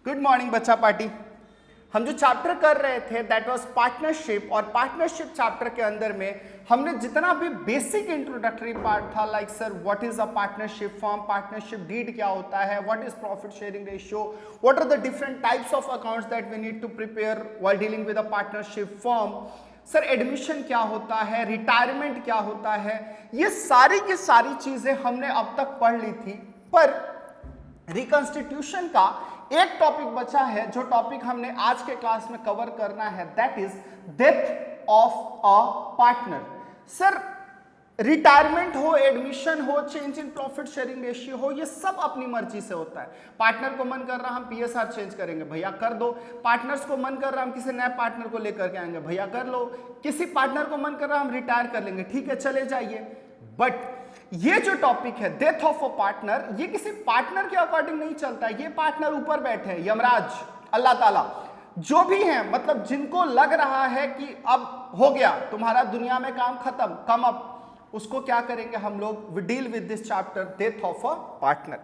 Good morning बच्चा party. हम जो चैप्टर कर रहे थे दैट वाज पार्टनरशिप, और पार्टनरशिप चैप्टर के अंदर में हमने जितना भी बेसिक इंट्रोडक्टरी पार्ट था, like sir what is a partnership form, partnership deed क्या होता है, what is profit sharing ratio, what are the different types of accounts that we need to prepare while dealing with a partnership form, sir admission क्या होता है, retirement क्या होता है, ये सारी की सारी चीजें हमने अब तक पढ़ ली थी। पर रिकंस्टिट्यूशन का एक टॉपिक बचा है जो टॉपिक हमने आज के क्लास में कवर करना है, that is death of a partner. Sir retirement हो, एडमिशन हो, change in profit sharing ratio हो, ये सब अपनी मर्जी से होता है। पार्टनर को मन कर रहा हम पीएसआर चेंज करेंगे, भैया कर दो। पार्टनर्स को मन कर रहा हम किसी नए पार्टनर को लेकर के आएंगे, भैया कर लो। किसी पार्टनर को मन कर रहा हम रिटायर कर लेंगे, ठीक है चले जाइए। बट ये जो टॉपिक है डेथ ऑफ अ पार्टनर, ये किसी पार्टनर के अकॉर्डिंग नहीं चलता है। ये पार्टनर ऊपर बैठे हैं, यमराज, अल्लाह ताला, जो भी हैं, मतलब जिनको लग रहा है कि अब हो गया तुम्हारा दुनिया में काम खत्म, कम अप, उसको क्या करेंगे हम लोग, we deal with this chapter death of a partner.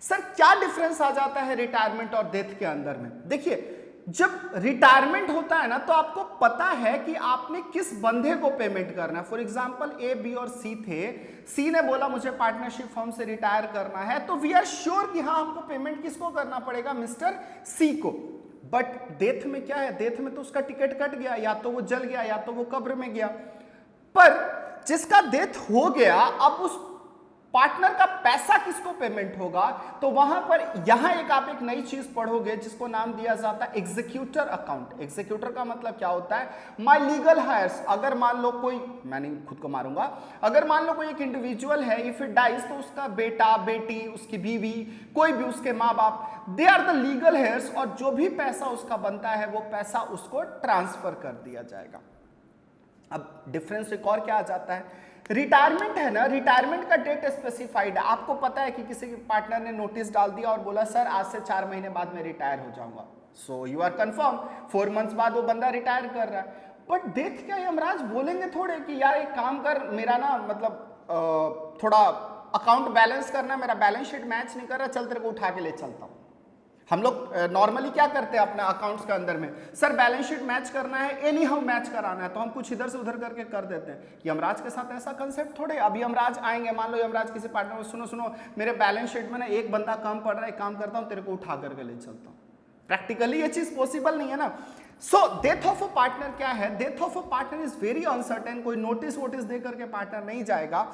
Sir क्या डिफरेंस आ जाता है रिटायरमेंट और डेथ के अंदर में? देखिए, जब रिटायरमेंट होता है ना तो आपको पता है कि आपने किस बंदे को पेमेंट करना है। फॉर एग्जांपल ए, बी और सी थे, सी ने बोला मुझे पार्टनरशिप फर्म से रिटायर करना है, तो वी आर श्योर कि हाँ हमको पेमेंट किसको करना पड़ेगा, मिस्टर सी को। बट डेथ में क्या है, डेथ में तो उसका टिकट कट गया, या तो वो जल गया या तो वो कब्र में गया। पर जिसका डेथ हो गया, अब उस पार्टनर का पैसा किसको पेमेंट होगा, तो वहां पर यहां आप एक नई चीज पढ़ोगे जिसको नाम दिया जाता है एग्जीक्यूटर अकाउंट। एग्जीक्यूटर का मतलब क्या होता है, माय लीगल हायर्स। अगर मान लो कोई, मैं नहीं खुद को मारूंगा, अगर मान लो कोई एक इंडिविजुअल है, इफ इट डाइज, तो उसका बेटा, बेटी, उसकी बीवी, कोई भी उसके माँ बाप, they are the legal heirs, और जो भी पैसा उसका बनता है वो पैसा उसको ट्रांसफर कर दिया जाएगा। अब डिफरेंस एक और क्या आ जाता है, रिटायरमेंट है ना, रिटायरमेंट का डेट स्पेसिफाइड है। आपको पता है कि किसी पार्टनर ने नोटिस डाल दिया और बोला सर आज से 4 महीने बाद मैं रिटायर हो जाऊंगा, so you are confirm, 4 months बाद वो बंदा रिटायर कर रहा है। बट डेथ क्या, यमराज बोलेंगे थोड़े कि यार एक काम कर, मेरा ना मतलब थोड़ा अकाउंट बैलेंस करना, मेरा बैलेंस शीट मैच नहीं कर रहा, चल तेरे को उठा के ले चलता हूँ। हम लोग नॉर्मली क्या करते हैं अपने अकाउंट्स के अंदर में, सर बैलेंस शीट मैच करना है, एनी हाउ मैच कराना है, तो हम कुछ इधर से उधर करके कर देते हैं। यमराज के साथ ऐसा कंसेप्ट थोड़े। अभी यमराज आएंगे, मान लो यमराज किसी पार्टनर को, सुनो सुनो मेरे बैलेंस शीट में ना एक बंदा कम पड़ रहा है, काम करता हूँ तेरे को उठा करके ले चलता हूँ। प्रैक्टिकली ये चीज पॉसिबल नहीं है ना। So death of a partner क्या है, death of a partner is very uncertain. कोई नोटिस वोटिस दे करके पार्टनर नहीं जाएगा।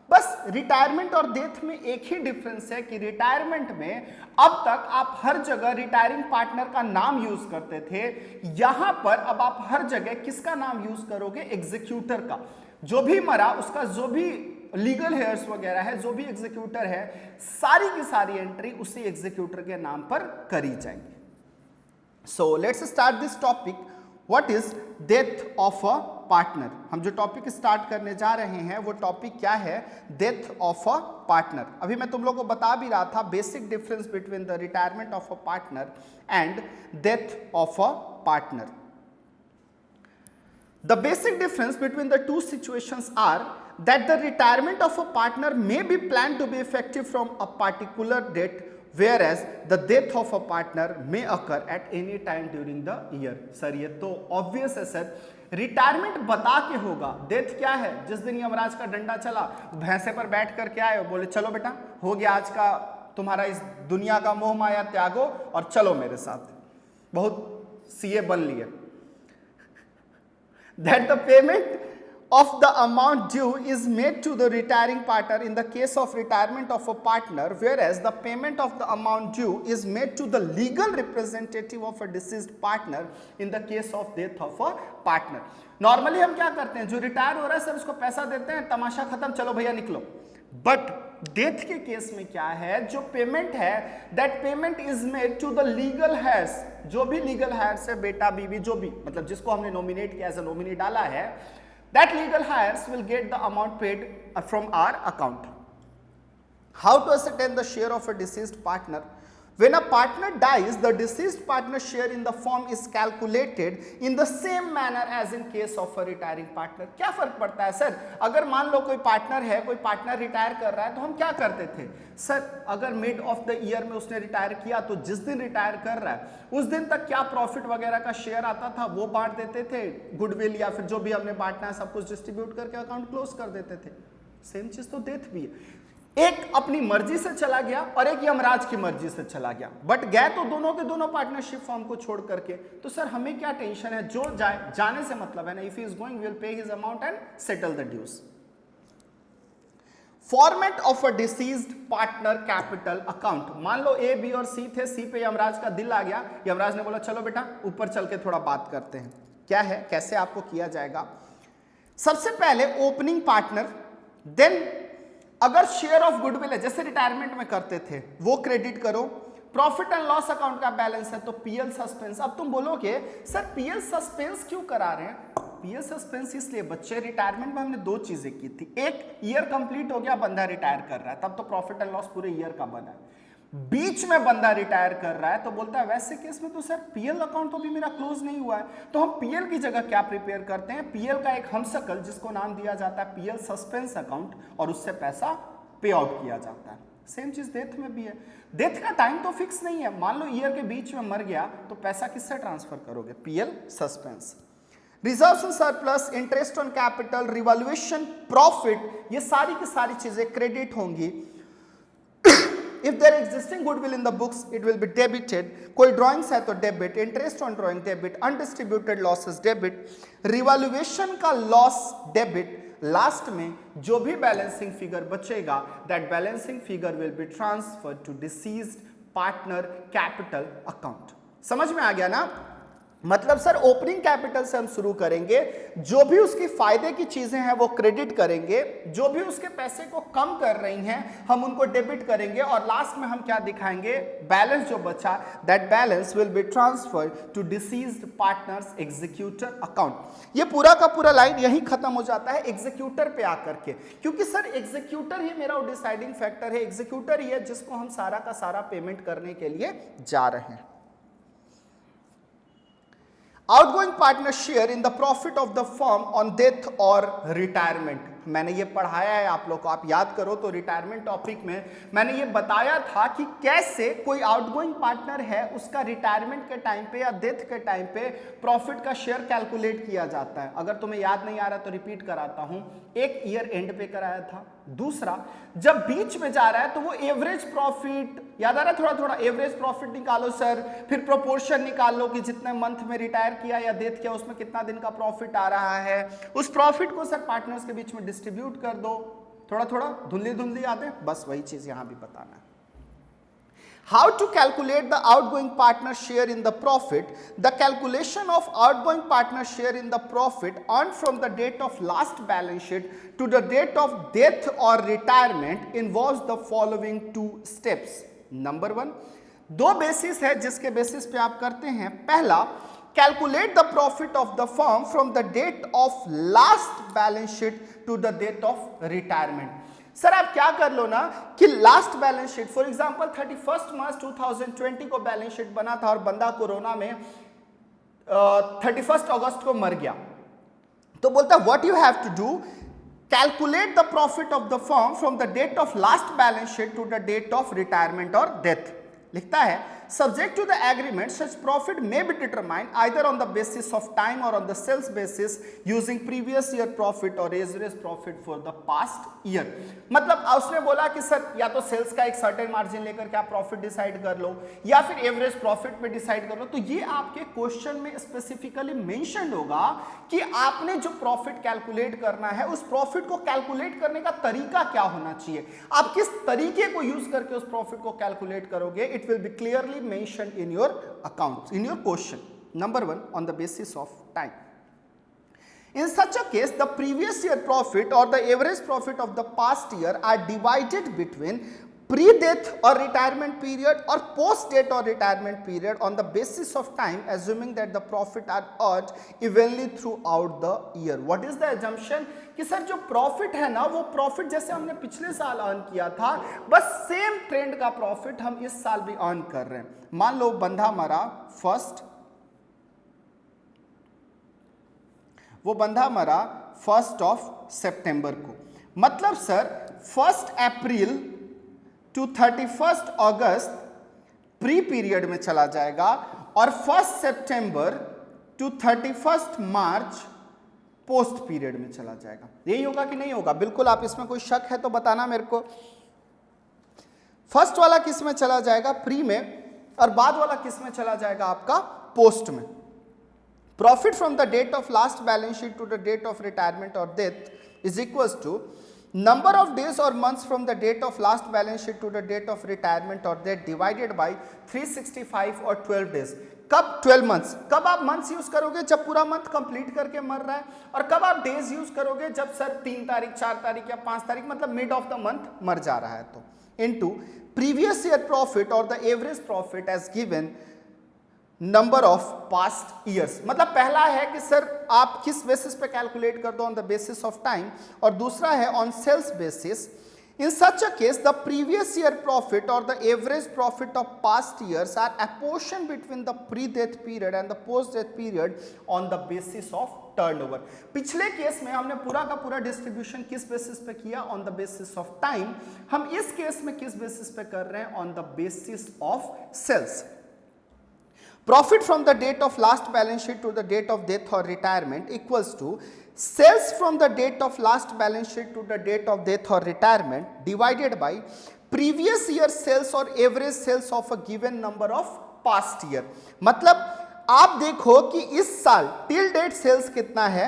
बस रिटायरमेंट और डेथ में एक ही डिफरेंस है कि रिटायरमेंट में अब तक आप हर जगह रिटायरिंग पार्टनर का नाम यूज करते थे, यहां पर अब आप हर जगह किसका नाम यूज करोगे, एग्जीक्यूटर का। जो भी मरा उसका जो भी लीगल हेयर्स वगैरह है, जो भी एग्जीक्यूटर है, सारी की सारी एंट्री उसी एग्जीक्यूटर के नाम पर करी जाएंगी। So let's start this topic, what is death of a partner. हम जो टॉपिक स्टार्ट करने जा रहे हैं वो टॉपिक क्या है, डेथ ऑफ अ पार्टनर। अभी मैं तुम लोगों को बता भी रहा था basic difference between the retirement of a partner and death of a partner. The basic difference between the two situations are that the retirement of a partner may be planned to be effective from a particular date, whereas the death of a partner may occur at any time during the year. Sir ये तो obvious है sir, retirement बता के होगा। Death क्या है, जिस दिन यमराज का डंडा चला, भैंसे पर बैठ करके आए, बोले चलो बेटा हो गया आज का तुम्हारा इस दुनिया का मोह माया त्यागो और चलो मेरे साथ, बहुत सीए बन लिए। That the payment of the amount due is made to the retiring partner in the case of retirement of a partner, whereas the payment of the amount due is made to the legal representative of a deceased partner in the case of death of a partner. Normally हम क्या करते हैं, जो retire हो रहा है sir उसको पैसा देते हैं, तमाशा खत्म, चलो भैया निकलो। बट डेथ के केस में क्या है, जो पेमेंट है that payment is made to the legal heirs. जो भी लीगल हायर्स है, बेटा बीवी जो भी, मतलब जिसको हमने नॉमिनेट किया, एज अ नॉमिनी डाला है, that legal heirs will get the amount paid from our account. How to ascertain the share of a deceased partner When a partner dies, the deceased partner's share in the firm is calculated in the same manner as in case of a retiring partner. क्या फर्क पड़ता है sir? अगर मान लो कोई partner है, कोई partner retire कर रहा है, तो हम क्या करते थे सर? अगर मिड ऑफ द ईयर में उसने रिटायर किया, तो जिस दिन रिटायर कर रहा है उस दिन तक क्या प्रॉफिट वगैरह का शेयर आता था वो बांट देते थे, गुडविल या फिर जो भी हमने बांटना है सब कुछ डिस्ट्रीब्यूट करके अकाउंट क्लोज कर देते थे। सेम चीज तो डेथ भी है, एक अपनी मर्जी से चला गया और एक यमराज की मर्जी से चला गया, बट गए तो दोनों के दोनों पार्टनरशिप फॉर्म को छोड़ करके। तो सर हमें क्या टेंशन है, जो जाए जाने से मतलब है ना। If he is going we will pay his amount and settle the dues. Format of a deceased partner capital account. मान लो ए बी और सी थे, सी पे यमराज का दिल आ गया, यमराज ने बोला चलो बेटा ऊपर चल के थोड़ा बात करते हैं। क्या है, कैसे आपको किया जाएगा? सबसे पहले ओपनिंग पार्टनर, देन अगर शेयर ऑफ गुडविल है जैसे रिटायरमेंट में करते थे वो क्रेडिट करो। प्रॉफिट एंड लॉस अकाउंट का बैलेंस है तो पीएल सस्पेंस। अब तुम बोलोगे सर पीएल सस्पेंस क्यों करा रहे हैं? पीएल सस्पेंस इसलिए बच्चे, रिटायरमेंट में हमने दो चीजें की थी, एक ईयर कंप्लीट हो गया, बंदा रिटायर कर रहा है, तब तो प्रॉफिट एंड लॉस पूरे ईयर का बना है। बीच में बंदा रिटायर कर रहा है तो बोलता है वैसे केस में तो सर पीएल अकाउंट तो भी मेरा क्लोज नहीं हुआ है, तो हम पीएल की जगह क्या प्रिपेयर करते हैं? पीएल का एक हमशक्ल जिसको नाम दिया जाता है पीएल सस्पेंस अकाउंट, और उससे पैसा पे आउट किया जाता है। सेम चीज डेथ में भी है। डेथ का टाइम तो फिक्स नहीं है, मान लो ईयर के बीच में मर गया तो पैसा किससे ट्रांसफर करोगे? PL suspense. Reserves and surplus, interest on capital, revaluation, profit, ये सारी की सारी चीजें क्रेडिट होंगी। If there existing goodwill in the books, it will be debited. कोई ड्राइंग्स है तो debit, interest on drawing debit, undistributed losses debit, revaluation का लॉस डेबिट। लास्ट में जो भी बैलेंसिंग फिगर बचेगा, that balancing figure will be transferred to deceased partner capital account. समझ में आ गया ना? मतलब सर ओपनिंग कैपिटल से हम शुरू करेंगे, जो भी उसकी फायदे की चीजें हैं वो क्रेडिट करेंगे, जो भी उसके पैसे को कम कर रही हैं हम उनको डेबिट करेंगे, और लास्ट में हम क्या दिखाएंगे? बैलेंस जो बचा, that balance will be transferred to deceased partner's executor account. ये पूरा का पूरा लाइन यही खत्म हो जाता है एग्जीक्यूटर पे आकर के, क्योंकि सर एग्जीक्यूटर ही मेरा डिसाइडिंग फैक्टर है, एग्जीक्यूटर ही है जिसको हम सारा का सारा पेमेंट करने के लिए जा रहे हैं। Outgoing partner share in the profit of the firm on death और रिटायरमेंट। मैंने ये पढ़ाया है आप लोग को, आप याद करो तो रिटायरमेंट टॉपिक में मैंने ये बताया था कि कैसे कोई आउटगोइंग पार्टनर है उसका रिटायरमेंट के टाइम पे या डेथ के टाइम पे प्रॉफिट का शेयर कैलकुलेट किया जाता है। अगर तुम्हें याद नहीं आ रहा तो रिपीट कराता हूं। एक ईयर एंड पे कराया था, दूसरा जब बीच में जा रहा है तो वो एवरेज प्रॉफिट, याद आ रहा है थोड़ा थोड़ा, एवरेज प्रॉफिट निकालो सर, फिर प्रोपोर्शन निकाल लो कि जितने मंथ में रिटायर किया या डेथ किया उसमें कितना दिन का प्रॉफिट आ रहा है, उस प्रॉफिट को सर पार्टनर्स के बीच में डिस्ट्रीब्यूट कर दो। थोड़ा थोड़ा धुंधली धुंधली याद है, बस वही चीज यहां भी बताना है। How to calculate the outgoing partner share in the profit? The calculation of outgoing partner share in the profit earned from the date of last balance sheet to the date of death or retirement involves the following two steps. Number 1, दो basis है जिसके basis पे आप करते हैं। पहला, calculate the profit of the firm from the date of last balance sheet to the date of retirement. Sir आप क्या कर लो ना कि last balance sheet, for example 31 मार्च 2020 को बैलेंस शीट बना था और बंदा कोरोना में 31 अगस्त को मर गया, तो बोलता है what you have to do, calculate the profit of the firm from the date of last balance sheet to the date of retirement और डेथ। लिखता है subject to the agreement such profit may be determined either on the basis of time or on the sales basis using previous year profit or average profit for the past year। मतलब उसने बोला कि sir या तो sales का एक certain margin लेकर के आप प्रॉफिट डिसाइड कर लो या फिर एवरेज प्रॉफिट पे डिसाइड कर लो। तो ये आपके क्वेश्चन में स्पेसिफिकली मेंशन होगा कि आपने जो प्रॉफिट कैलकुलेट करना है उस प्रॉफिट को कैलकुलेट करने का तरीका क्या होना चाहिए, आप किस तरीके को यूज करके उस प्रॉफिट को कैलकुलेट करोगे। It will be clearly mentioned in your accounts, in your question. Number 1, on the basis of time. In such a case, the previous year profit or the average profit of the past year are divided between pre-death or retirement period or post-death or retirement period on the basis of time, assuming that the profit are earned evenly throughout the year. What is the assumption? कि sir जो profit है ना, वो profit जैसे हमने पिछले साल earn किया था, बस सेम ट्रेंड का प्रॉफिट हम इस साल भी अर्न कर रहे हैं. मान लो बंदा मरा वो बंदा मरा 1 सितंबर को, मतलब सर 1 अप्रैल टू 31 अगस्त प्री पीरियड में चला जाएगा और 1 सितंबर टू 31 मार्च पोस्ट पीरियड में चला जाएगा. यही होगा कि नहीं होगा? बिल्कुल. आप इसमें कोई शक है तो बताना मेरे को. फर्स्ट वाला किस में चला जाएगा? प्री में. और बाद वाला किस में चला जाएगा? आपका पोस्ट में. Profit from the date of last balance sheet to the date of retirement और death is equal to number of days or months from the date of last balance sheet to the date of retirement or death divided by 365 और 12 days. कब? 12 months. कब आप months use करोगे? जब पूरा month complete करके मर रहा है. और कब आप डेज यूज करोगे? जब सर 3 तारीख 4 तारीख या 5 तारीख मतलब मिड ऑफ द मंथ मर जा रहा है. तो इनटू प्रीवियस ईयर प्रॉफिट और the average profit as given number of past years. मतलब पहला है कि सर आप किस बेसिस पे कैलकुलेट कर दो, on the basis of time, और दूसरा है on sales basis. In such a case the previous year profit और the average profit of past years are apportion between the pre death period and the post death period on the basis of turnover. पिछले case में हमने पूरा का पूरा distribution किस basis पे किया? On the basis of time. हम इस केस में किस बेसिस पे कर रहे हैं? On the basis of sales. Profit from the date of last balance sheet to the date of death or retirement equals to sales from the date of last balance sheet to the date of death or retirement divided by previous year sales or average sales of a given number of past year. मतलब आप देखो कि इस साल till date sales कितना है?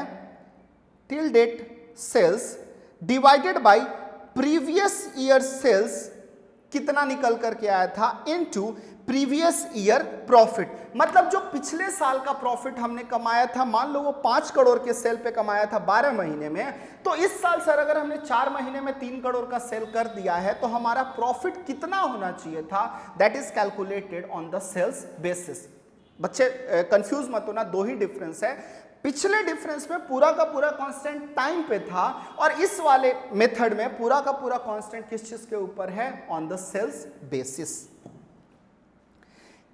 till date sales divided by previous year sales कितना निकल करके आया था into प्रीवियस ईयर प्रॉफिट. मतलब जो पिछले साल का प्रॉफिट हमने कमाया था, मान लो वो 5 करोड़ के सेल पे कमाया था 12 महीने में, तो इस साल सर अगर हमने 4 महीने में 3 करोड़ का सेल कर दिया है तो हमारा प्रॉफिट कितना होना चाहिए था? That is calculated on the sales basis. बच्चे कंफ्यूज मत होना, 2 ही डिफरेंस है. पिछले डिफरेंस में पूरा का पूरा कांस्टेंट टाइम पे था और इस वाले मेथड में पूरा का पूरा कांस्टेंट किस चीज के ऊपर है? On the sales basis.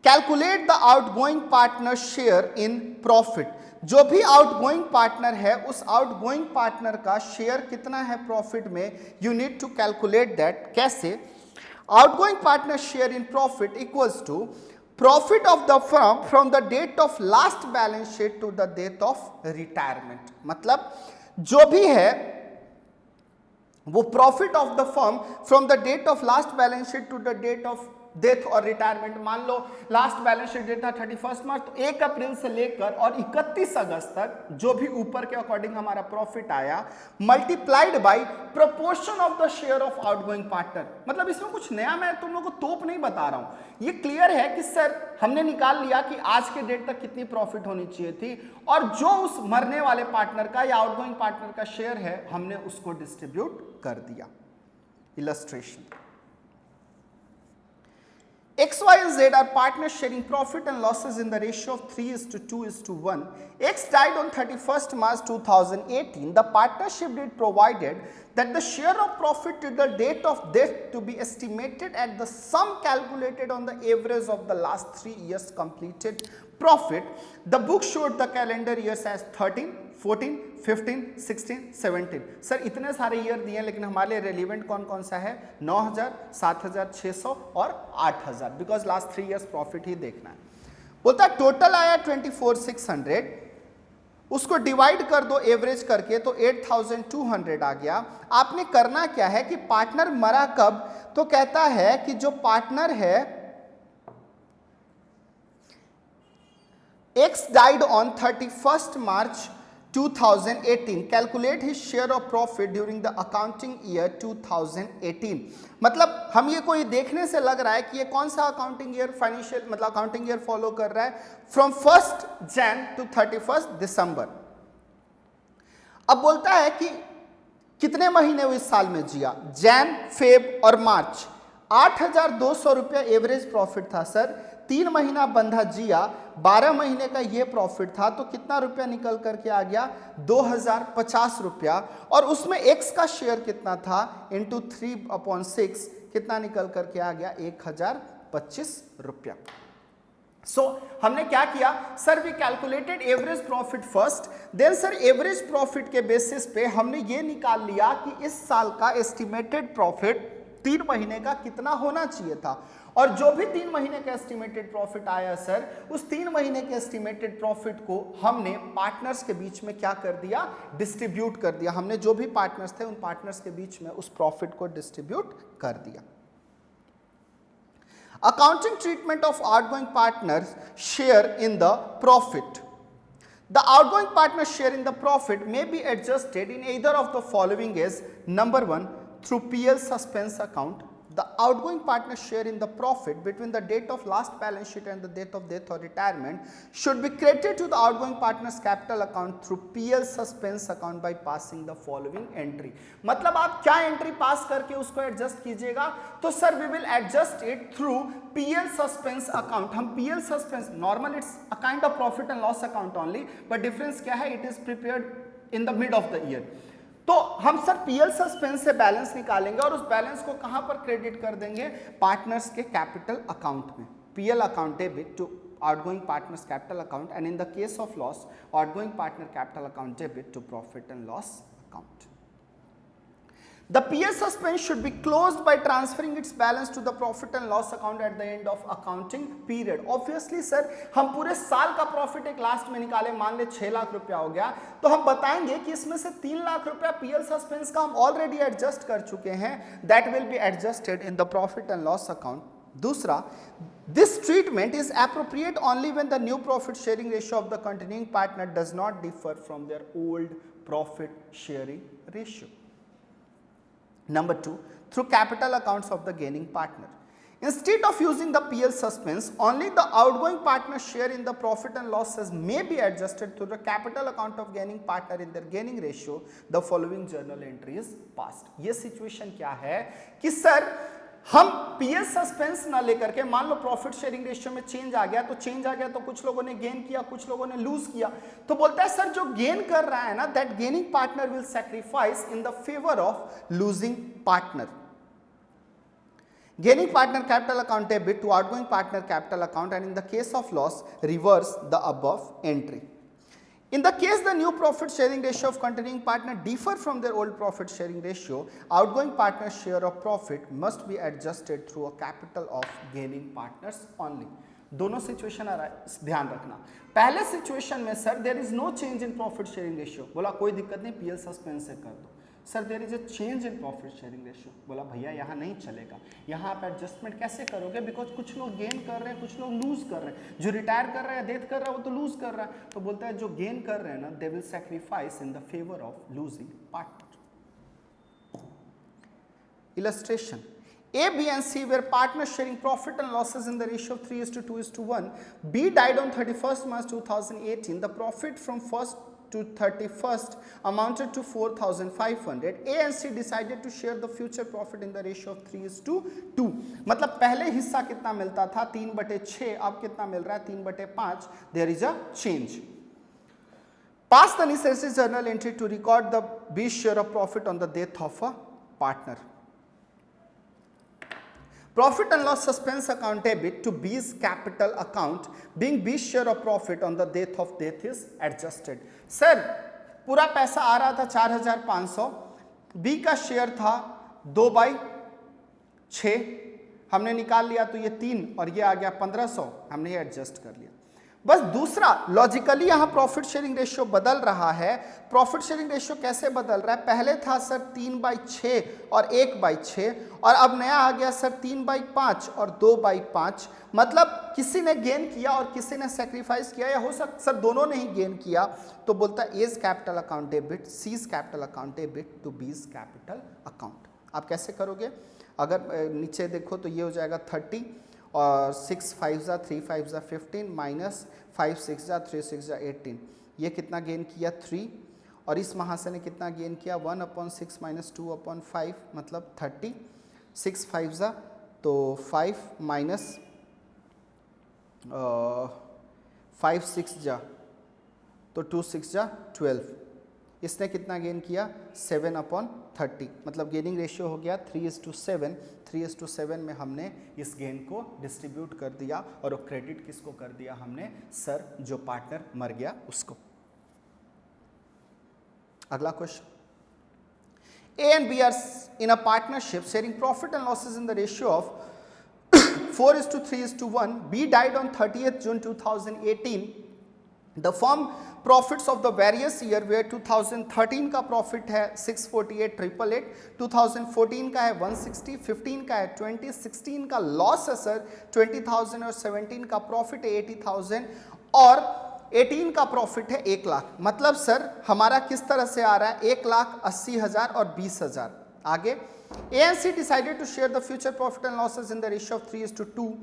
Calculate the outgoing partner share in profit. जो भी आउटगोइंग पार्टनर है उस आउटगोइंग पार्टनर का शेयर कितना है प्रॉफिट में? You need to calculate that. कैसे? Outgoing partner share in profit equals to profit of the firm from the date of last balance sheet to the date of retirement. मतलब जो भी है वो profit of the firm from the date of last balance sheet to the date of death और retirement. मान लो last balance sheet date था 31 मार्च, तो 1 अप्रैल से लेकर और 31 अगस्त तक जो भी ऊपर के अकॉर्डिंग हमारा प्रॉफिट आया multiplied by proportion of the share of outgoing partner. मतलब इसमें कुछ नया मैं तुम लोगों को तोप नहीं बता रहा हूं. ये क्लियर है कि सर हमने निकाल लिया कि आज के डेट तक कितनी प्रॉफिट होनी चाहिए थी और जो उस मरने वाले पार्टनर का या आउटगोइंग पार्टनर का शेयर है हमने उसको डिस्ट्रीब्यूट कर दिया. Illustration. X, Y and Z are partners sharing profit and losses in the ratio of 3:2:1. X died on 31st March 2018. The partnership deed provided that the share of profit to the date of death to be estimated at the sum calculated on the average of the last 3 years completed profit. The book showed the calendar years as 13, 14, 15, 16, 17. Sir इतने सारे year दिए लेकिन हमारे लिए relevant कौन कौन सा है? 9000, 7600 और 8000, बिकॉज लास्ट 3 इयर्स प्रॉफिट ही देखना है. बोलता है टोटल आया 24,600, उसको डिवाइड कर दो एवरेज करके तो 8,200 आ गया. आपने करना क्या है कि पार्टनर मरा कब? तो कहता है कि जो पार्टनर है X died on 31st March 2018. Calculate his share of profit during the accounting year 2018. मतलब हम ये कोई देखने से लग रहा है कि ये कौन सा अकाउंटिंग ईयर फाइनेंशियल मतलब अकाउंटिंग ईयर फॉलो कर रहा है from 1st Jan to 31st December. अब बोलता है कि कितने महीने वो इस साल में जिया? जैन, फेब और मार्च. 8,200 रुपया एवरेज प्रॉफिट था सर, 3 महीना बंधा जिया, 12 महीने का ये प्रॉफिट था, तो कितना रुपया निकल करके आ गया? 2,050 रुपया। और उसमें एक्स का शेयर कितना था? इंटू 3/6 कितना निकल करके आ गया? 1,025 रुपया। सो हमने क्या किया sir? We calculated average profit first, then sir average profit के बेसिस पे हमने ये निकाल लिया कि इस साल का एस्टिमेटेड प्रॉफिट 3 महीने का कितना होना चाहिए था। और जो भी 3 महीने का एस्टिमेटेड प्रॉफिट आया सर, उस 3 महीने के एस्टिमेटेड प्रॉफिट को हमने पार्टनर्स के बीच में क्या कर दिया? डिस्ट्रीब्यूट कर दिया। हमने जो भी पार्टनर्स थे उन पार्टनर्स के बीच में उस प्रॉफिट को डिस्ट्रीब्यूट कर दिया। Accounting treatment of outgoing partners share in the profit. The outgoing partner share in the profit may be adjusted in either of the following is: number 1, through PL suspense account. The outgoing partner share in the profit between the date of last balance sheet and the date of death or retirement should be credited to the outgoing partner's capital account through PL suspense account by passing the following entry. मतलब आप क्या entry पास करके उसको adjust कीजिएगा? तो sir we will adjust it through PL suspense account. हम PL suspense, normal it's a kind of profit and loss account only, but difference क्या है? It is prepared in the mid of the year. तो हम sir PL suspense से balance निकालेंगे और उस balance को कहां पर क्रेडिट कर देंगे? पार्टनर्स के कैपिटल अकाउंट में। PL account debit to outgoing partners capital account, and in the case of loss, outgoing partner capital account debit to profit and loss account. The PL suspense should be closed by transferring its balance to the profit and loss account at the end of accounting period. Obviously sir, हम पूरे साल का profit एक last में निकाले, मान ले 6 लाख रुपया हो गया, तो हम बताएंगे कि इसमें से 3 लाख रुपया PL सस्पेंस का हम ऑलरेडी एडजस्ट कर चुके हैं, that will be adjusted in the profit and loss account. दूसरा, this treatment is appropriate only when the new profit sharing ratio of the continuing partner does not differ from their old profit sharing ratio. Number 2, through capital accounts of the gaining partner. Instead of using the PL suspense, only the outgoing partner share in the profit and losses may be adjusted through the capital account of gaining partner in their gaining ratio. The following journal entry is passed. ये situation क्या है कि sir हम PL suspense ना लेकर के, मान लो profit sharing ratio में चेंज आ गया, तो चेंज आ गया तो कुछ लोगों ने गेन किया, कुछ लोगों ने लूज किया, तो बोलता है सर जो गेन कर रहा है ना, that gaining partner will sacrifice in the favour of losing partner. Gaining partner capital account debit to outgoing partner capital account, and in the case of loss, reverse the above entry. In the case the new profit sharing ratio of continuing partner differ from their old profit sharing ratio, outgoing partner share of profit must be adjusted through a capital of gaining partners only. दोनों situation ध्यान रखना। पहले situation में sir there is no change in profit sharing ratio, बोला कोई दिक्कत नहीं, PL suspense से कर दो। Sir there is a change in profit sharing ratio, बोला भैया यहाँ नहीं चलेगा, यहाँ आप एडजस्टमेंट कैसे करोगे? बिकॉज कुछ लोग गेन कर रहे हैं, कुछ लोग लूज कर रहे हैं। जो रिटायर कर रहा है, डेथ कर रहा है, वो तो लूज कर रहा है। तो बोलता है जो गेन कर रहे हैं ना, they will sacrifice in the favour of losing partner. Illustration, A, B and C were partners sharing profit and losses in the ratio of 3:2:1. B died on 31st March 2018. The profit from 1st to 31st amounted to 4,500. A and C decided to share the future profit in the ratio of 3:2. मतलब पहले हिस्सा कितना मिलता था? 3/6, अब कितना मिल रहा है? 3/5. There is a change. Pass the necessary journal entry to record the B's share of profit on the death of a partner. Profit and loss suspense account debit to B's capital account, being B's share of profit on the death of death is adjusted. Sir पूरा पैसा आ रहा था 4,500, B का share था 2/6, हमने निकाल लिया तो ये 3 और ये आ गया 1,500, हमने ये एडजस्ट कर लिया। बस दूसरा लॉजिकली यहाँ प्रॉफिट शेयरिंग रेशियो बदल रहा है। प्रॉफिट शेयरिंग रेशियो कैसे बदल रहा है? पहले था सर 3/6 और 1/6, और अब नया आ गया सर 3/5 और 2/5। मतलब किसी ने गेन किया और किसी ने सेक्रीफाइस किया, या हो सकता सर दोनों ने ही गेन किया। तो बोलता है A's capital account debit, C's capital account debit to B's capital account. आप कैसे करोगे? अगर नीचे देखो तो ये हो जाएगा 30 और 6 5 जा 3 5 जा 15 माइनस 5 6 जा 3 6 जा 18। ये कितना गेन किया? 3। और इस महाशय ने कितना गेन किया? 1/6 माइनस 2/5 मतलब 30। 6 5 जा तो 5 माइनस 5 6 जा तो 2 6 जा 12, इसने कितना गेन किया 7/30, मतलब गेनिंग रेशियो हो गया 3:7। 3:7 में हमने इस गेन को डिस्ट्रीब्यूट कर दिया और वो क्रेडिट किसको कर दिया हमने, सर जो पार्टनर मर गया उसको। अगला question, A and B are in a partnership sharing profit and losses in the ratio of 4:3:1. B died on 30th June 2018. The firm profits of the various year where 2013 का profit है 648,888, 2014 का है 160, 15 का है 20, 16 का लॉस है sir 20,000 और 17 का प्रॉफिट है 80,000 और 18 का प्रॉफिट है 1 लाख। मतलब सर हमारा किस तरह से आ रहा है 1,80,000 और 20,000। आगे A and C decided to share the future profit and losses in the ratio of 3:2,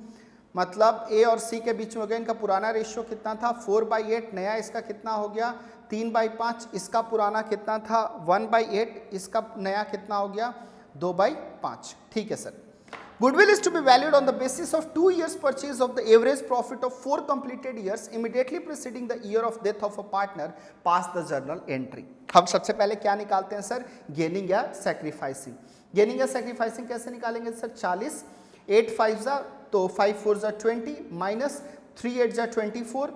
मतलब A और C के बीच में हो गया। इनका पुराना रेशियो कितना था 4/8, नया इसका कितना हो गया 3/5, इसका पुराना कितना था 1/8, इसका नया कितना हो गया 2/5। ठीक है sir. Goodwill is to be valued on the basis of 2 years purchase of the average profit of 4 completed years immediately preceding the year of death of a partner, pass the journal entry। हम सबसे पहले क्या निकालते हैं sir, gaining या sacrificing. Gaining या sacrificing कैसे निकालेंगे सर, 40, 8 5 जा तो 5 4 जा 20 माइनस 3 8 जा 24,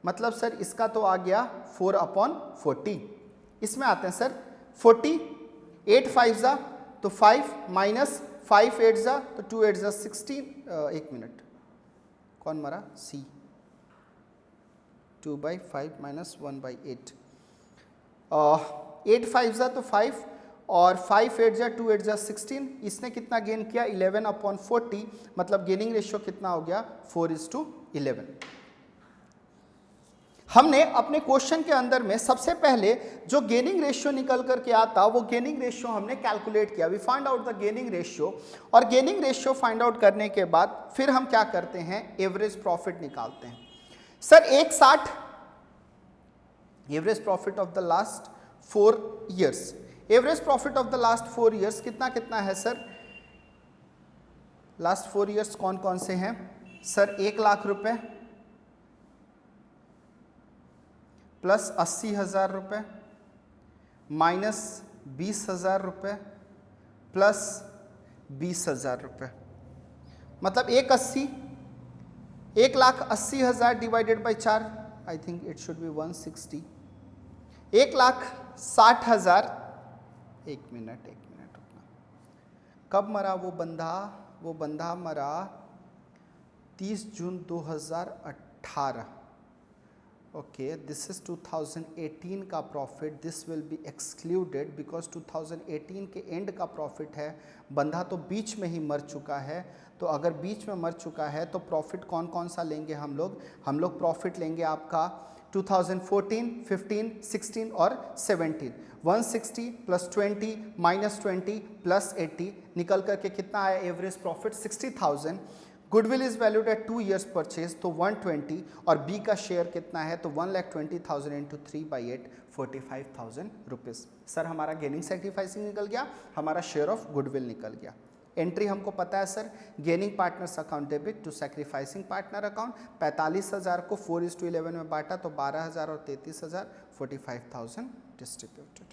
मतलब सर इसका तो आ गया 4/40। इसमें आते हैं सर 40, 8 5 जा तो 5 माइनस 5 8 जा तो 2 8 जा 16, एक मिनट कौन मरा, C, 2/5 माइनस 1/8, 8 5 जा तो 5 और 5 8 जा 2 8 जा 16, इसने कितना गेन किया 11/40, मतलब गेनिंग रेशियो कितना हो गया 4:11। हमने अपने क्वेश्चन के अंदर में सबसे पहले जो गेनिंग रेशियो निकल करके आता वो गेनिंग रेशियो हमने कैलकुलेट किया, we find out the gaining ratio, और गेनिंग रेशियो फाइंड आउट करने के बाद फिर हम क्या करते हैं एवरेज प्रॉफिट निकालते हैं। Sir 160 average profit of the last 4 years, average profit of the last 4 years कितना कितना है सर, लास्ट 4 ईयर्स कौन कौन से हैं सर, 1 लाख रुपए प्लस 80,000 रुपये माइनस 20,000 रुपये प्लस 20,000 रुपये, मतलब 1,80,000 divided by 4, I think it should be 160, 1,60,000, एक मिनट रुकना, कब मरा वो बंदा मरा 30 जून 2018। ओके, दिस इज 2018 का profit, this will be excluded because 2018 के एंड का प्रॉफिट है, बंदा तो बीच में ही मर चुका है, तो अगर बीच में मर चुका है तो प्रॉफिट कौन कौन सा लेंगे हम लोग प्रॉफिट लेंगे आपका 2014, 15, 16 और 17, 160 प्लस 20 माइनस 20 प्लस 80 निकल करके कितना आया average profit 60,000। Goodwill is valued at 2 years purchase तो 120, और बी का शेयर कितना है तो 1,20,000 इंटू 3/8 45,000 रुपीज़। सर हमारा गेनिंग सैक्रिफाइसिंग निकल गया, हमारा शेयर ऑफ गुडविल निकल गया। एंट्री हमको पता है sir, gaining partners account debit to sacrificing partner account, 45,000 को 4:11 में बांटा तो 12,000 और 33,000 45,000 डिस्ट्रीब्यूटेड।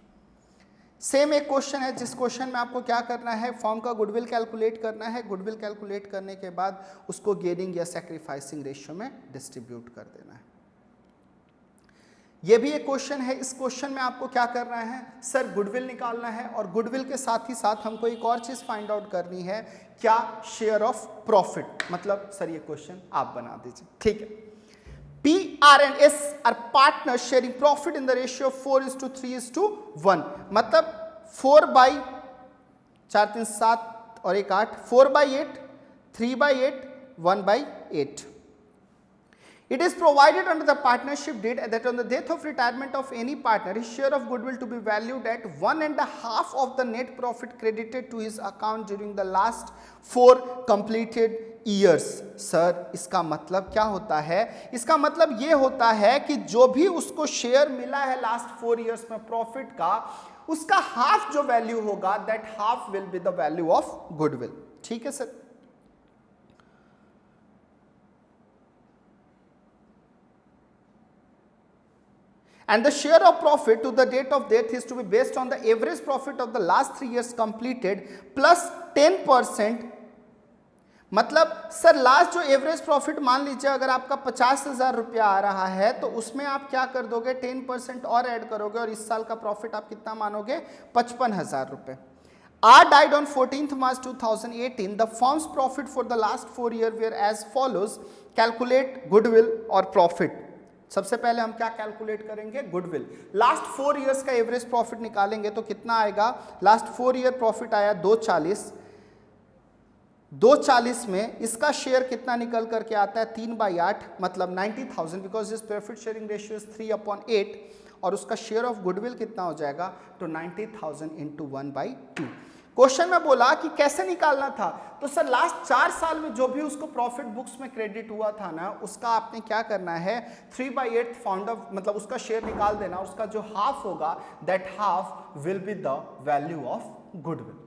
सेम एक क्वेश्चन है जिस क्वेश्चन में आपको क्या करना है, फॉर्म का गुडविल कैलकुलेट करना है, गुडविल कैलकुलेट करने के बाद उसको गेनिंग या सैक्रिफाइसिंग रेशियो में डिस्ट्रीब्यूट कर देना है। ये भी एक क्वेश्चन है, इस क्वेश्चन में आपको क्या करना है सर, गुडविल निकालना है, और गुडविल के साथ ही साथ हमको एक और चीज फाइंड आउट करनी है, क्या शेयर ऑफ प्रॉफिट, मतलब सर ये क्वेश्चन आप बना दीजिए, ठीक है। P, R and S are partners sharing profit in the ratio of 4:3:1, मतलब 4/4 3 7 और 1 8, 4/8, 3/8, 1/8। It is provided under the partnership deed that on the death of retirement of any partner, his share of goodwill to be valued at 1.5 of the net profit credited to his account during the last 4 completed years। Sir इसका मतलब क्या होता है, इसका मतलब ये होता है कि जो भी उसको शेयर मिला है लास्ट 4 ईयर्स में प्रॉफिट का, उसका हाफ जो वैल्यू होगा that half will be the value of goodwill. ठीक है sir, and the share of profit to the date of death is to be based on the average profit of the last 3 years completed plus 10%। मतलब sir last जो average profit मान लीजिए अगर आपका 50,000 रुपया आ रहा है तो उसमें आप क्या कर दोगे 10% और ऐड करोगे और इस साल का प्रॉफिट आप कितना मानोगे 55,000 रुपये। R died on 14th March 2018. The firm's profit for the last 4 years were as follows. Calculate goodwill और profit। सबसे पहले हम क्या कैलकुलेट करेंगे गुडविल। लास्ट 4 इयर्स का एवरेज प्रॉफिट निकालेंगे तो कितना आएगा। लास्ट 4 ईयर प्रॉफिट आया 240 में इसका शेयर कितना निकल करके आता है 3/8 मतलब 90,000 because this profit sharing ratio is 3/8 और उसका शेयर ऑफ गुडविल कितना हो जाएगा तो 90,000 इंटू 1/2। क्वेश्चन में बोला कि कैसे निकालना था तो सर लास्ट 4 साल में जो भी उसको प्रॉफिट बुक्स में क्रेडिट हुआ था ना उसका आपने क्या करना है 3/8 फाउंड ऑफ मतलब उसका शेयर निकाल देना, उसका जो हाफ होगा that half will be the value of goodwill.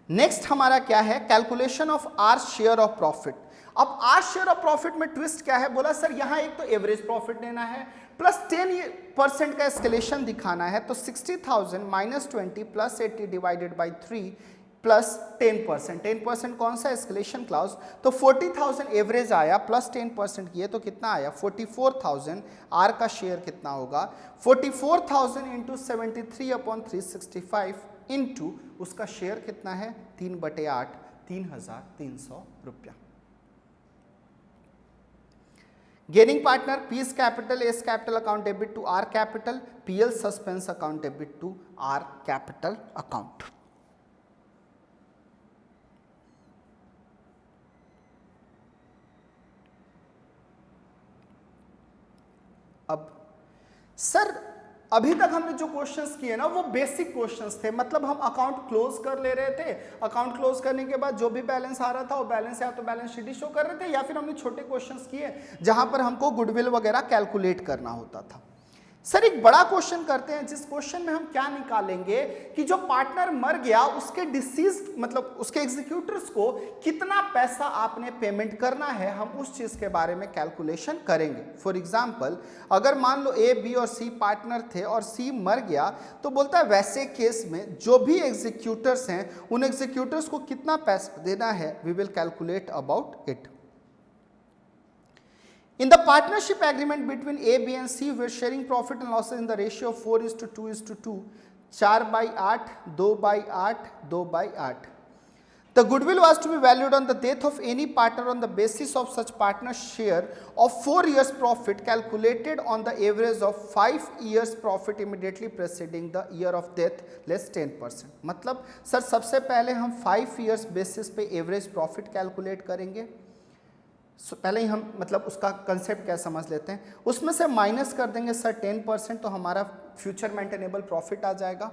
Next हमारा क्या है calculation of R share of profit. अब आर शेयर ऑफ प्रॉफिट में ट्विस्ट क्या है, बोला सर यहां एक तो एवरेज प्रॉफिट लेना है प्लस 10% का एस्केलेशन दिखाना है तो 60,000 minus 20 plus 80 divided by 3 plus 10%। 10% कौन सा एस्केलेशन क्लाउज तो 40,000 एवरेज आया प्लस 10% किए तो कितना आया 44,000। आर का शेयर कितना होगा 44,000 इंटू 73/365 इंटू उसका शेयर कितना है 3/8 3,300 रुपया। Gaining partner P's capital S capital account debit to R capital, PL suspense account debit to R capital account. अब सर अभी तक हमने जो क्वेश्चंस किए ना वो बेसिक क्वेश्चंस थे, मतलब हम अकाउंट क्लोज कर ले रहे थे, अकाउंट क्लोज करने के बाद जो भी बैलेंस आ रहा था वो बैलेंस या तो बैलेंस शीट शो कर रहे थे या फिर हमने छोटे क्वेश्चंस किए जहां पर हमको गुडविल वगैरह कैलकुलेट करना होता था। सर एक बड़ा क्वेश्चन करते हैं जिस क्वेश्चन में हम क्या निकालेंगे कि जो पार्टनर मर गया उसके डिसीज मतलब उसके एग्जीक्यूटर्स को कितना पैसा आपने पेमेंट करना है, हम उस चीज के बारे में कैलकुलेशन करेंगे। फॉर एग्जांपल अगर मान लो ए बी और सी पार्टनर थे और सी मर गया तो बोलता है वैसे केस में जो भी एग्जीक्यूटर्स हैं उन एग्जीक्यूटर्स को कितना पैसा देना है, we will calculate about it. In the partnership agreement between A, B and C, we are sharing profit and losses in the ratio of 4:2:2, 4/8, 2/8, 2/8. The goodwill was to be valued on the death of any partner on the basis of such partner's share of 4 years profit calculated on the average of 5 years profit immediately preceding the year of death less 10%। मतलब sir सबसे पहले हम 5 years basis पे average profit calculate करेंगे। पहले ही हम मतलब उसका कंसेप्ट क्या समझ लेते हैं, उसमें से माइनस कर देंगे सर 10% तो हमारा फ्यूचर मेंटेनेबल प्रॉफिट आ जाएगा।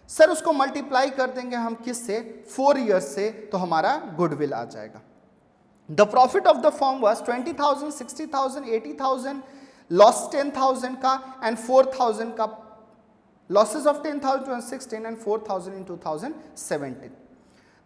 सर उसको मल्टीप्लाई कर देंगे हम किस से 4 इयर्स से तो हमारा गुडविल आ जाएगा। The profit of the firm was 20,000, 60,000, 80,000, loss 10,000 का एंड 4,000 का, losses of 10,000 in 2016 and 4,000 in 2017।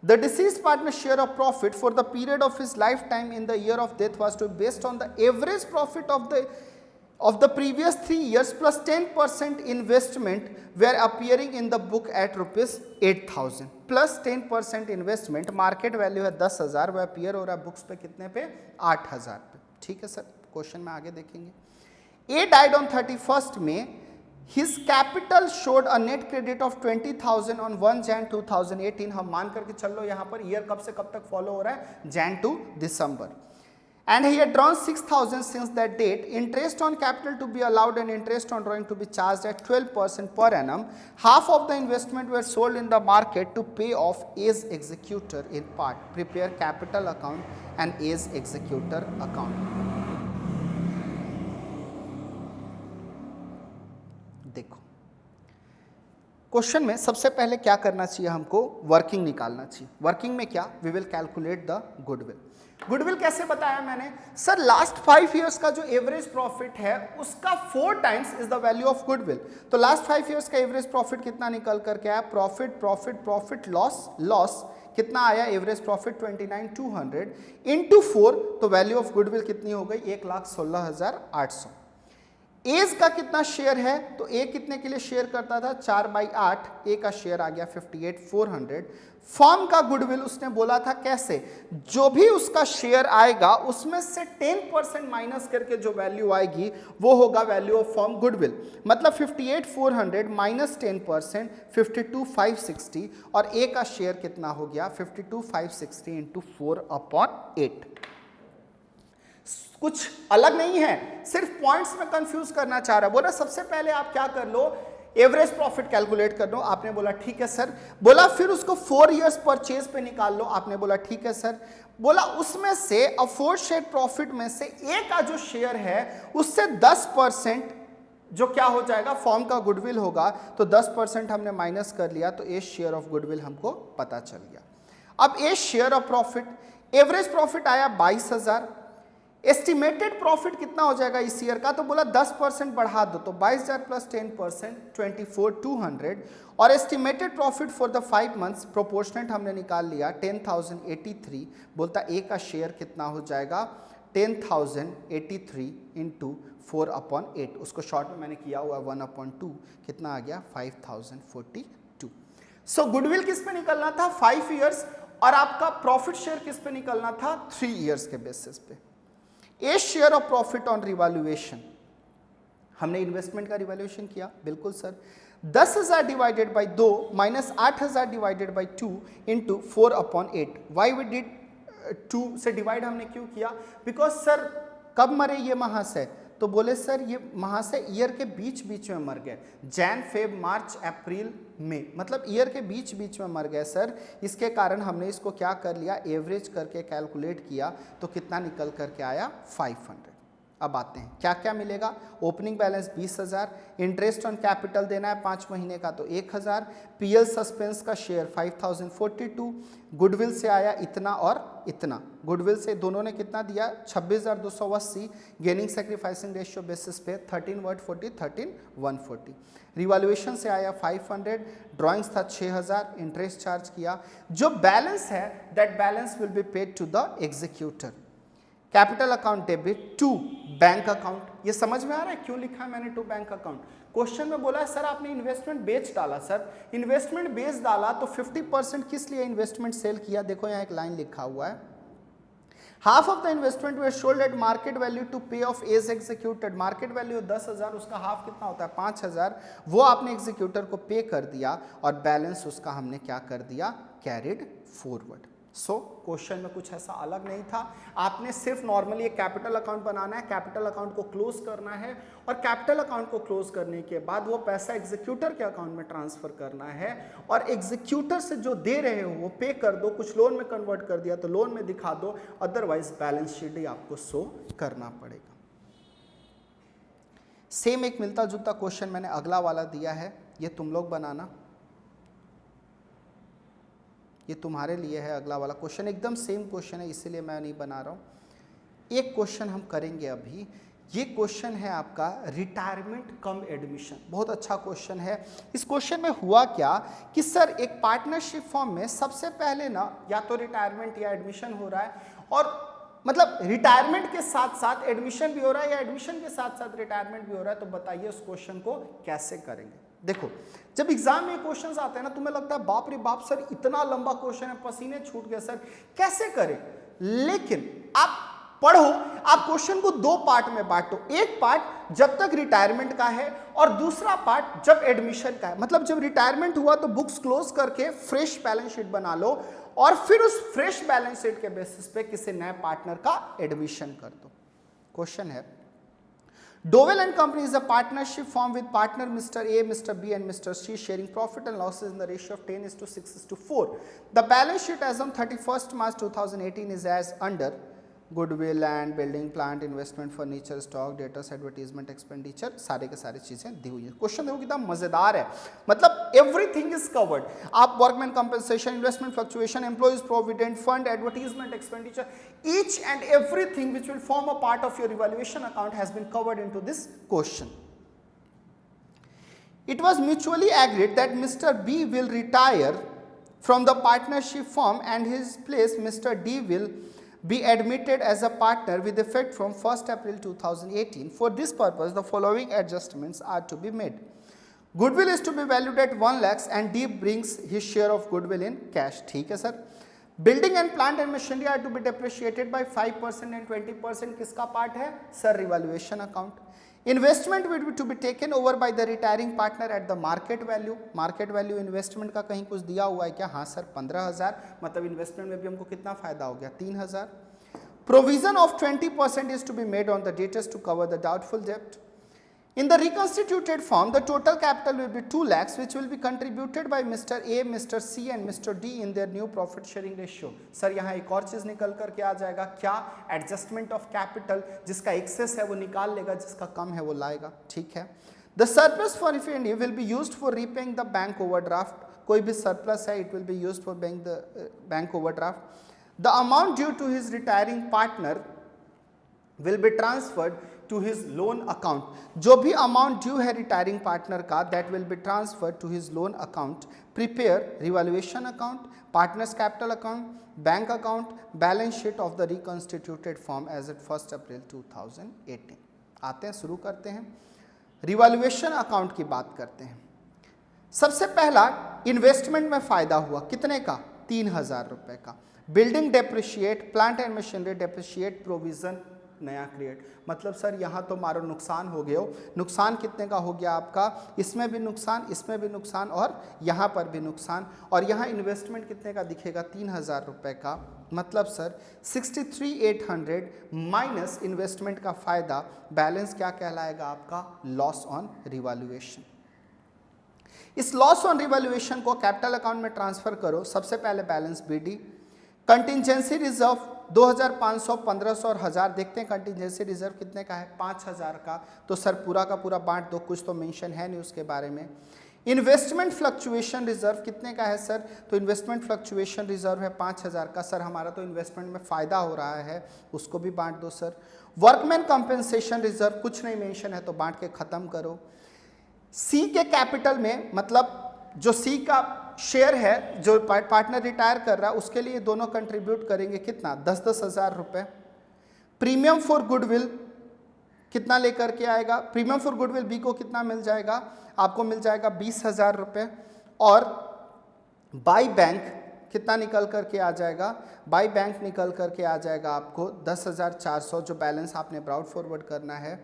The deceased partner's share of profit for the period of his lifetime in the year of death was to be based on the average profit of the previous 3 years plus 10% investment were appearing in the book at rupees 8,000 plus 10% investment, market value है 10,000 वह appear हो रहा है books पे कितने पे 8,000 पे। ठीक है सर क्वेश्चन में आगे देखेंगे। A died on 31st May, his capital showed a net credit of 20,000 on 1 Jan 2018। हम मान करके चल लो यहाँ पर ईयर कब से कब तक फॉलो हो रहा है Jan to December, and he had drawn 6,000 since that date। Interest on capital to be allowed and interest on drawing to be charged at 12% per annum। Half of the investment were sold in the market to pay off A's executor in part। Prepare capital account and A's executor account। देखो question में सबसे पहले क्या करना चाहिए, हमको working निकालना चाहिए। वर्किंग में क्या, we will calculate the goodwill. Goodwill कैसे बताया मैंने, सर लास्ट 5 इयर्स का जो एवरेज प्रॉफिट है उसका 4 times is the value of goodwill. तो लास्ट 5 इयर्स का एवरेज प्रॉफिट कितना निकल करके आया, profit profit profit loss loss कितना आया, एवरेज प्रॉफिट 29,200 इंटू 4 तो वैल्यू ऑफ गुडविल कितनी हो गई 1,16,800। एज का कितना शेयर है, तो ए कितने के लिए शेयर करता था, 4/8, ए का शेयर आ गया 58,400। फर्म का गुडविल उसने बोला था कैसे, जो भी उसका शेयर आएगा उसमें से 10% माइनस करके जो वैल्यू आएगी वो होगा वैल्यू ऑफ फर्म गुडविल। मतलब 58,400 माइनस 10% 52,560, और ए का शेयर कितना हो गया 52,560 इंटू 4/8। कुछ अलग नहीं है, सिर्फ पॉइंट्स में कंफ्यूज करना चाह रहा है। बोला सबसे पहले आप क्या कर लो, एवरेज प्रॉफिट कैलकुलेट कर लो। आपने बोला ठीक है सर। बोला फिर उसको 4 इयर्स परचेज पे निकाल लो। आपने बोला ठीक है सर। बोला उसमें से अफोर्डशेड प्रॉफिट में से ए का जो शेयर है उससे 10% जो क्या हो जाएगा, फॉर्म का गुडविल होगा, तो 10% हमने माइनस कर लिया, तो ए शेयर ऑफ गुडविल हमको पता चल गया। अब a share of profit, average profit आया 22,000। एस्टिमेटेड प्रॉफिट कितना हो जाएगा इस ईयर का, तो बोला 10% बढ़ा दो, तो 22,000 प्लस 10% 24,200। और estimated profit for the 5 months proportionate हमने निकाल लिया 10,083। बोलता ए का शेयर कितना हो जाएगा 10,083 इंटू 4/8, उसको शॉर्ट में मैंने किया हुआ 1/2, कितना आ गया 5,042। सो गुडविल किस पे निकलना था 5 इयर्स, और आपका प्रॉफिट शेयर किस पे निकलना था 3 इयर्स के बेसिस पे। A share of profit on revaluation, हमने इन्वेस्टमेंट का रिवैल्यूएशन किया, बिल्कुल sir. 10,000 divided by 2 minus 8,000 divided by 2 into 4/8। Why we did 2 से डिवाइड हमने क्यों किया, बिकॉज सर कब मरे ये महाशय, तो बोले सर ये महाशय ईयर के बीच बीच में मर गए, जैन फेब मार्च अप्रैल मई, मतलब ईयर के बीच बीच में मर गए सर। इसके कारण हमने इसको क्या कर लिया, एवरेज करके कैलकुलेट किया, तो कितना निकल करके आया 500। अब आते हैं क्या क्या मिलेगा। Opening balance 20,000, interest on capital देना है 5 महीने का तो 1,000, पीएल सस्पेंस का शेयर 5,042, गुडविल से आया इतना और इतना, गुडविल से दोनों ने कितना दिया 26,280, गेनिंग सेक्रीफाइसिंग रेशियो बेसिस पे 13/40 13/140, रिवैल्यूएशन से आया 500, ड्राइंग्स था 6,000, इंटरेस्ट चार्ज किया। जो बैलेंस है that balance will be paid to the executor. Capital account debit to bank account, ये समझ में आ रहा है क्यों लिखा है मैंने टू बैंक अकाउंट। क्वेश्चन में बोला है सर आपने इन्वेस्टमेंट बेच डाला, सर इन्वेस्टमेंट बेच डाला तो 50% किस लिए इन्वेस्टमेंट सेल किया, देखो यहाँ एक लाइन लिखा हुआ है, half of the investment were sold at market value to pay off as executed. Market value 10,000, उसका हाफ कितना होता है 5,000, वो आपने एग्जीक्यूटर को पे कर दिया, और बैलेंस उसका हमने क्या कर दिया कैरिड फॉरवर्ड। सो क्वेश्चन में कुछ ऐसा अलग नहीं था, आपने सिर्फ नॉर्मली एक कैपिटल अकाउंट बनाना है, कैपिटल अकाउंट को क्लोज करना है, और कैपिटल अकाउंट को क्लोज करने के बाद वो पैसा एग्जीक्यूटर के अकाउंट में ट्रांसफर करना है, और एग्जीक्यूटर से जो दे रहे हो वो पे कर दो, कुछ लोन में कन्वर्ट कर दिया तो लोन में दिखा दो, अदरवाइज बैलेंस शीट ही आपको शो करना पड़ेगा। सेम एक मिलता जुलता क्वेश्चन मैंने अगला वाला दिया है, ये तुम लोग बनाना, ये तुम्हारे लिए है अगला वाला क्वेश्चन, एकदम सेम क्वेश्चन है इसीलिए मैं नहीं बना रहा हूँ। एक क्वेश्चन हम करेंगे अभी, ये क्वेश्चन है आपका रिटायरमेंट कम एडमिशन, बहुत अच्छा क्वेश्चन है। इस क्वेश्चन में हुआ क्या कि सर एक पार्टनरशिप फॉर्म में सबसे पहले ना या तो रिटायरमेंट या एडमिशन हो रहा है, और मतलब रिटायरमेंट के साथ साथ एडमिशन भी हो रहा है या एडमिशन के साथ साथ रिटायरमेंट भी हो रहा है, तो बताइए उस क्वेश्चन को कैसे करेंगे। देखो जब एग्जाम में क्वेश्चंस आते हैं ना, तुम्हें लगता है बाप रे बाप सर इतना लंबा क्वेश्चन है, पसीने छूट गए सर कैसे करें, लेकिन आप पढ़ो, आप क्वेश्चन को 2 पार्ट में बांटो, एक पार्ट जब तक रिटायरमेंट का है और दूसरा पार्ट जब एडमिशन का है। मतलब जब रिटायरमेंट हुआ तो बुक्स क्लोज करके फ्रेश बैलेंस शीट बना लो, और फिर उस फ्रेश बैलेंस शीट के बेसिस पे किसी नए पार्टनर का एडमिशन कर दो। क्वेश्चन है, Dovell and Company is a partnership formed with partner Mr. A, Mr. B and Mr. C sharing profit and losses in the ratio of 10:6:4. The balance sheet as on 31st March 2018 is as under: goodwill, land, building, plant, investment, furniture, stock, debtors, advertisement, expenditure, सारे के सारे चीजें दी हुई है। Question देखो कितना मजेदार है, मतलब एवरीथिंग इज कवर्ड। आप workman compensation, investment fluctuation, employees provident fund, advertisement, expenditure, each and everything which will form a part of your evaluation account has been covered into this question. It was mutually agreed that Mr. B will retire from the partnership firm and his place Mr. D will be admitted as a partner with effect from 1st April 2018. For this purpose, the following adjustments are to be made. Goodwill is to be valued at 1 lakhs and D brings his share of goodwill in cash. ठीक है sir. Building and plant and machinery are to be depreciated by 5% and 20%. किसका part है sir? Revaluation account. Investment will be to be taken over by the retiring partner at the market value. Market value investment का कहीं कुछ दिया हुआ है क्या? हाँ सर, 15,000. मतलब इन्वेस्टमेंट में भी हमको कितना फायदा हो गया? 3,000. Provision of 20% is to be made on the debtors to cover the doubtful डेब्ट. In the reconstituted form, the total capital will be 2 lakhs, which will be contributed by Mr. A, Mr. C and Mr. D in their new profit sharing ratio. Sir यहाँ एक और चीज निकल कर के आ जाएगा क्या? Adjustment of capital. जिसका एक्सेस है वो निकाल लेगा, जिसका कम है वो लाएगा. ठीक है. The surplus for if any will be used for repaying the bank overdraft. कोई भी surplus है, it will be used for paying the bank overdraft. The amount due to his retiring partner will be transferred to his loan account. जो भी amount due है retiring partner का, that will be transferred to his loan account. Prepare revaluation account, partners capital account, bank account, balance sheet of the reconstituted form as at 1 April 2018. आते हैं, शुरू करते हैं. Revaluation account की बात करते हैं. सबसे पहला इन्वेस्टमेंट में फायदा हुआ कितने का? 3,000 रुपए का. Building depreciate, plant and machinery depreciate, provision नया क्रिएट. मतलब सर यहाँ तो मारो नुकसान हो गया. नुकसान कितने का हो गया आपका? इसमें भी नुकसान, इसमें भी नुकसान और यहाँ पर भी नुकसान. और यहाँ इन्वेस्टमेंट कितने का दिखेगा? 3,000 रुपए का. मतलब सर 63,800 माइनस इन्वेस्टमेंट का फायदा, बैलेंस क्या कहलाएगा आपका? Loss on revaluation. इस लॉस ऑन रिवैल्यूएशन को कैपिटल अकाउंट में ट्रांसफर करो. सबसे पहले बैलेंस बीडी. कंटिजेंसी रिजर्व 2,500, 1,500 और 1,000. देखते हैं कंटिजेंसी रिजर्व कितने का है? 5,000 का. तो सर पूरा का पूरा बांट दो, कुछ तो मेंशन है नहीं उसके बारे में. इन्वेस्टमेंट फ्लक्चुएशन रिजर्व कितने का है सर? तो इन्वेस्टमेंट फ्लक्चुएशन रिजर्व है 5,000 का. सर हमारा तो इन्वेस्टमेंट में फ़ायदा हो रहा है, उसको भी बांट दो सर. वर्कमैन कंपेंसेशन रिजर्व कुछ नहीं मेंशन है तो बांट के ख़त्म करो. सी के कैपिटल में, मतलब जो सी का शेयर है जो पार्टनर रिटायर कर रहा है उसके लिए दोनों कंट्रीब्यूट करेंगे कितना? 10-10 हज़ार रुपये. प्रीमियम फॉर गुडविल कितना लेकर के आएगा? प्रीमियम फॉर गुडविल बी को कितना मिल जाएगा? आपको मिल जाएगा 20,000 रुपये. और बाई बैंक कितना निकल करके आ जाएगा? बाई बैंक निकल करके आ जाएगा आपको 10,400, जो बैलेंस आपने ब्राउट फॉरवर्ड करना है.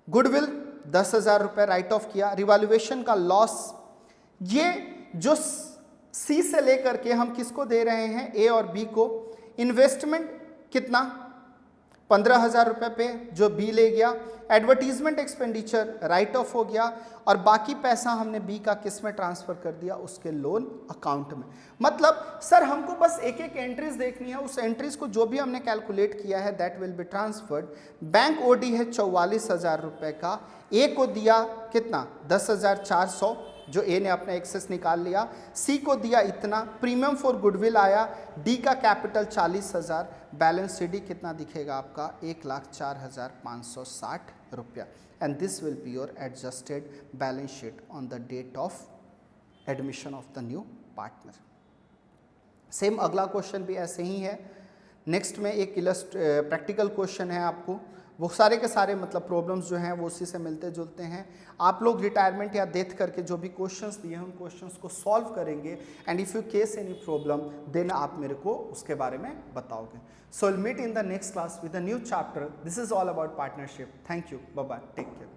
गुडविल 10,000 रुपये राइट ऑफ किया. रिवैल्यूएशन का लॉस, ये जो सी से लेकर के हम किसको दे रहे हैं? ए और बी को. इन्वेस्टमेंट कितना? 15,000 रुपये पे, जो बी ले गया. एडवर्टीजमेंट एक्सपेंडिचर राइट ऑफ हो गया और बाकी पैसा हमने बी का किस में ट्रांसफर कर दिया? उसके लोन अकाउंट में. मतलब सर हमको बस एक एक एंट्रीज देखनी है. उस एंट्रीज को जो भी हमने कैलकुलेट किया है that will be transferred. Bank OD है 44,000 रुपये का. ए को दिया कितना? 10,400, जो ए ने अपना एक्सेस निकाल लिया. सी को दिया इतना. प्रीमियम फॉर गुडविल आया. डी का कैपिटल 40,000. बैलेंस सी डी कितना दिखेगा आपका? 1,04,560 रुपया. And this will be your adjusted balance sheet on the date of admission of the new partner. Same अगला क्वेश्चन भी ऐसे ही है. नेक्स्ट में एक प्रैक्टिकल क्वेश्चन है आपको. वो सारे के सारे मतलब प्रॉब्लम्स जो हैं वो उसी से मिलते जुलते हैं. आप लोग रिटायरमेंट या डेथ करके जो भी क्वेश्चंस दिए हैं उन क्वेश्चंस को सॉल्व करेंगे. And if you case any problem then आप मेरे को उसके बारे में बताओगे. So will meet in the next class with a new chapter. This is all about partnership. Thank you. Bye bye. Take care.